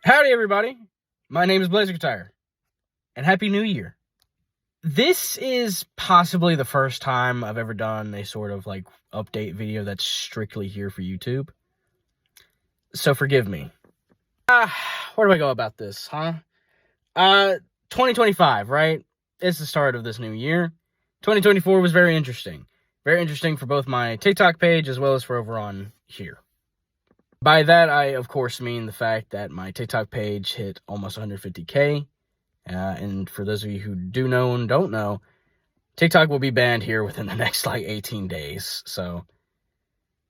Howdy, everybody. My name is Blazertire, and Happy New Year. This is possibly the first time I've ever done a sort of like update video that's strictly here for YouTube. So forgive me. Where do I go about this, huh? 2025, right? It's the start of this new year. 2024 was very interesting. Very interesting for both my TikTok page as well as for over on here. By that, I, of course, mean the fact that my TikTok page hit almost 150K. And for those of you who do know and don't know, TikTok will be banned here within the next, 18 days. So,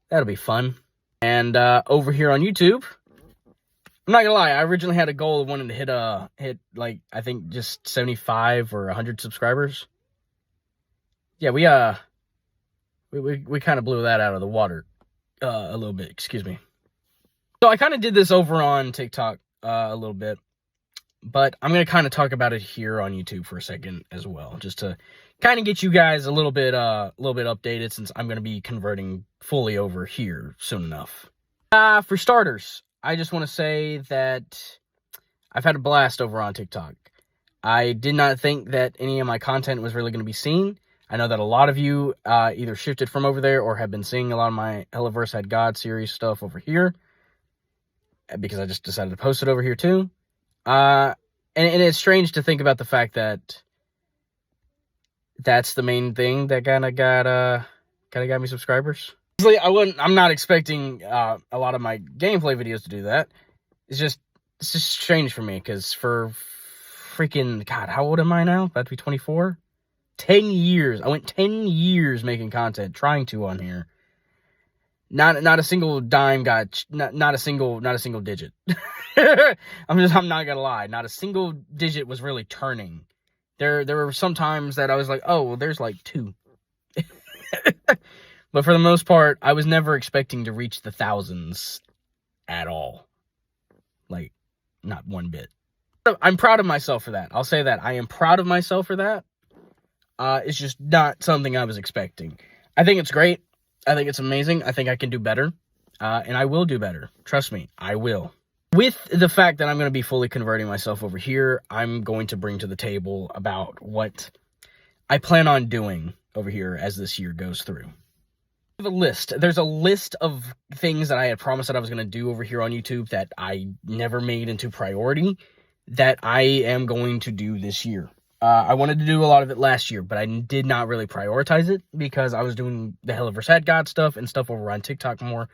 that'll be fun. And over here on YouTube, I'm not gonna lie, I originally had a goal of wanting to hit, I think just 75 or 100 subscribers. Yeah, we kind of blew that out of the water a little bit, excuse me. So I kind of did this over on TikTok a little bit, but I'm going to kind of talk about it here on YouTube for a second as well, just to kind of get you guys a little bit updated, since I'm going to be converting fully over here soon enough. For starters, I just want to say that I've had a blast over on TikTok. I did not think that any of my content was really going to be seen. I know that a lot of you either shifted from over there or have been seeing a lot of my Helloverse Had God series stuff over here, because I just decided to post it over here too. And it's strange to think about the fact that that's the main thing that kind of got me subscribers. I'm not expecting a lot of my gameplay videos to do that. It's just strange for me, because for freaking, God, how old am I now? About to be 24? 10 years. I went 10 years making content, trying to on here. Not a single dime got, not a single digit. I'm not gonna lie, not a single digit was really turning. There were some times that I was like, oh, well, there's like 2. But for the most part, I was never expecting to reach the thousands at all. Like, not one bit. I'm proud of myself for that. I'll say that. I am proud of myself for that. It's just not something I was expecting. I think it's great. I think it's amazing. I think I can do better. And I will do better. Trust me, I will. With the fact that I'm going to be fully converting myself over here, I'm going to bring to the table about what I plan on doing over here as this year goes through. There's a list of things that I had promised that I was going to do over here on YouTube that I never made into priority that I am going to do this year. I wanted to do a lot of it last year, but I did not really prioritize it because I was doing the Helloverse Had God stuff and stuff over on TikTok more.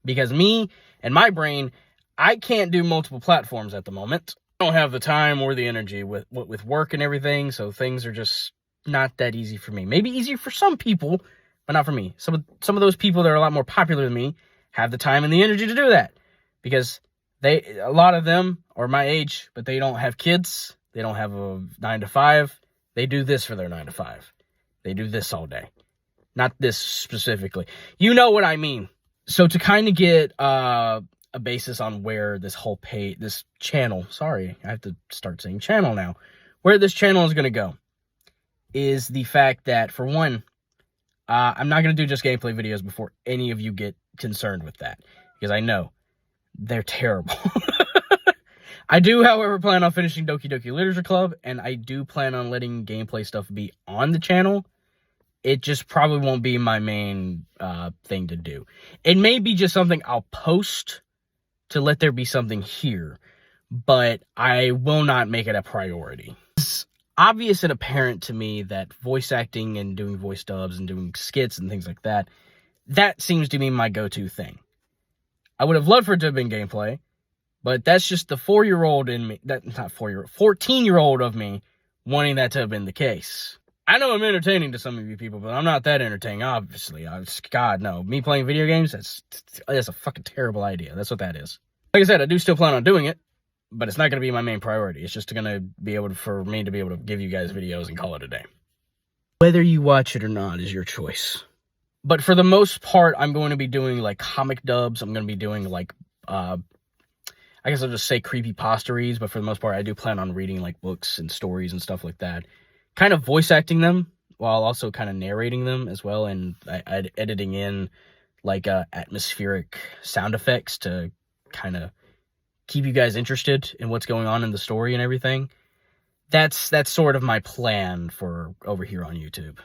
Because me and my brain, I can't do multiple platforms at the moment. I don't have the time or the energy with work and everything, so things are just not that easy for me. Maybe easier for some people, but not for me. Some of those people that are a lot more popular than me have the time and the energy to do that, because a lot of them are my age, but they don't have kids. They don't have a 9 to 5. They do this for their 9 to 5. They do this all day. Not this specifically. You know what I mean. So to kind of get a basis on where this whole this channel, sorry, I have to start saying channel now, where this channel is going to go, is the fact that, for one, I'm not going to do just gameplay videos before any of you get concerned with that, because I know they're terrible. I do, however, plan on finishing Doki Doki Literature Club, and I do plan on letting gameplay stuff be on the channel. It just probably won't be my main thing to do. It may be just something I'll post to let there be something here, but I will not make it a priority. It's obvious and apparent to me that voice acting and doing voice dubs and doing skits and things like that, that seems to be my go-to thing. I would have loved for it to have been gameplay, but that's just the 4-year-old in me, 14-year-old of me wanting that to have been the case. I know I'm entertaining to some of you people, but I'm not that entertaining, obviously. God, no. Me playing video games, that's a fucking terrible idea. That's what that is. Like I said, I do still plan on doing it, but it's not going to be my main priority. It's just going to be for me to be able to give you guys videos and call it a day. Whether you watch it or not is your choice. But for the most part, I'm going to be doing, like, comic dubs. I'm going to be doing, like, I guess I'll just say creepypasta reads, but for the most part, I do plan on reading, like, books and stories and stuff like that. Kind of voice acting them, while also kind of narrating them as well, and editing in, like, atmospheric sound effects to kind of keep you guys interested in what's going on in the story and everything. That's sort of my plan for over here on YouTube.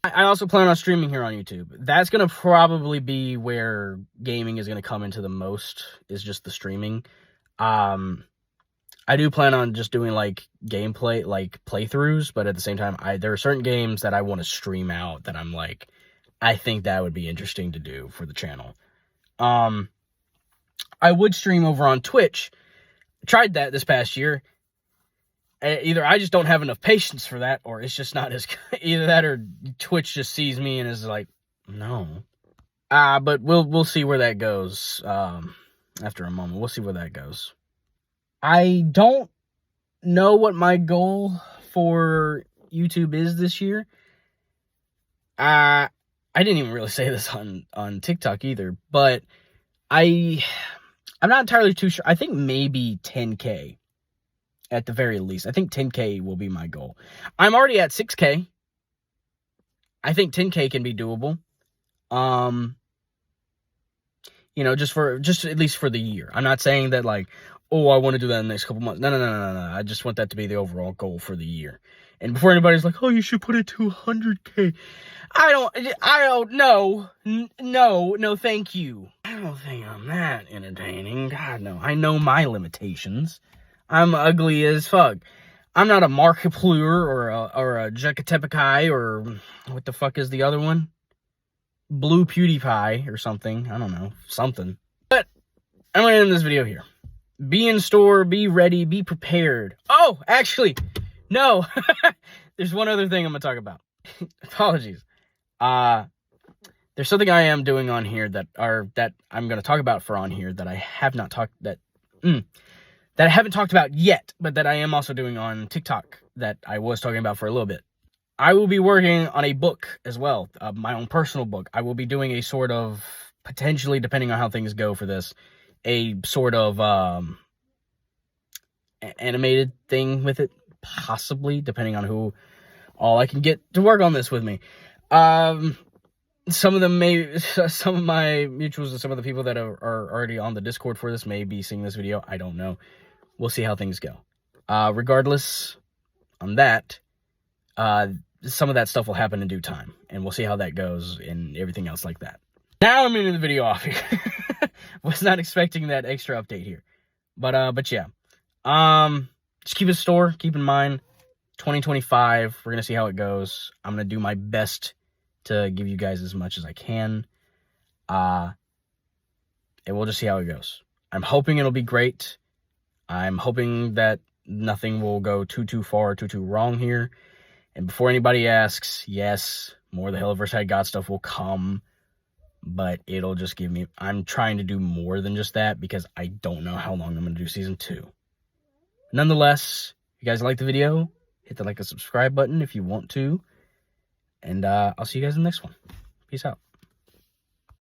I also plan on streaming here on YouTube. That's going to probably be where gaming is going to come into the most, is just the streaming. I do plan on just doing, like, gameplay, like, playthroughs, but at the same time, there are certain games that I want to stream out that I'm like, I think that would be interesting to do for the channel. I would stream over on Twitch. Tried that this past year. Either I just don't have enough patience for that, or it's just not as good. Either that, or Twitch just sees me and is like, no. But we'll see where that goes. After a moment, we'll see where that goes. I don't know what my goal for YouTube is this year. I didn't even really say this on TikTok either, but I'm not entirely too sure. I think maybe 10K at the very least. I think 10K will be my goal. I'm already at 6K. I think 10K can be doable. You know, just at least for the year. I'm not saying that, like, oh, I want to do that in the next couple months. No. I just want that to be the overall goal for the year. And before anybody's like, oh, you should put it to 100K. I don't know. No, thank you. I don't think I'm that entertaining. God, no. I know my limitations. I'm ugly as fuck. I'm not a Markiplier or a Jacksepticeye or what the fuck is the other one? Blue PewDiePie or something. I don't know. Something. But I'm going to end this video here. Be in store, be ready, be prepared. Oh, actually, no. There's one other thing I'm going to talk about. Apologies. There's something I am doing on here that I'm going to talk about for on here that I have not talked that I haven't talked about yet, but that I am also doing on TikTok that I was talking about for a little bit. I will be working on a book as well, my own personal book. I will be doing a sort of, potentially, depending on how things go for this, a sort of animated thing with it, possibly, depending on who all I can get to work on this with me. Some of my mutuals and some of the people that are already on the Discord for this may be seeing this video. I don't know. We'll see how things go. Regardless, on that, some of that stuff will happen in due time, and we'll see how that goes and everything else like that. Now I'm ending the video off here. Was not expecting that extra update here, but yeah. Just keep it store. Keep in mind, 2025. We're gonna see how it goes. I'm gonna do my best to give you guys as much as I can. And we'll just see how it goes. I'm hoping it'll be great. I'm hoping that nothing will go too far, too wrong here. And before anybody asks, yes, more of the Helliverse God stuff will come, but it'll just give me, I'm trying to do more than just that because I don't know how long I'm going to do season 2. Nonetheless, if you guys like the video, hit the like and subscribe button if you want to. And I'll see you guys in the next one. Peace out.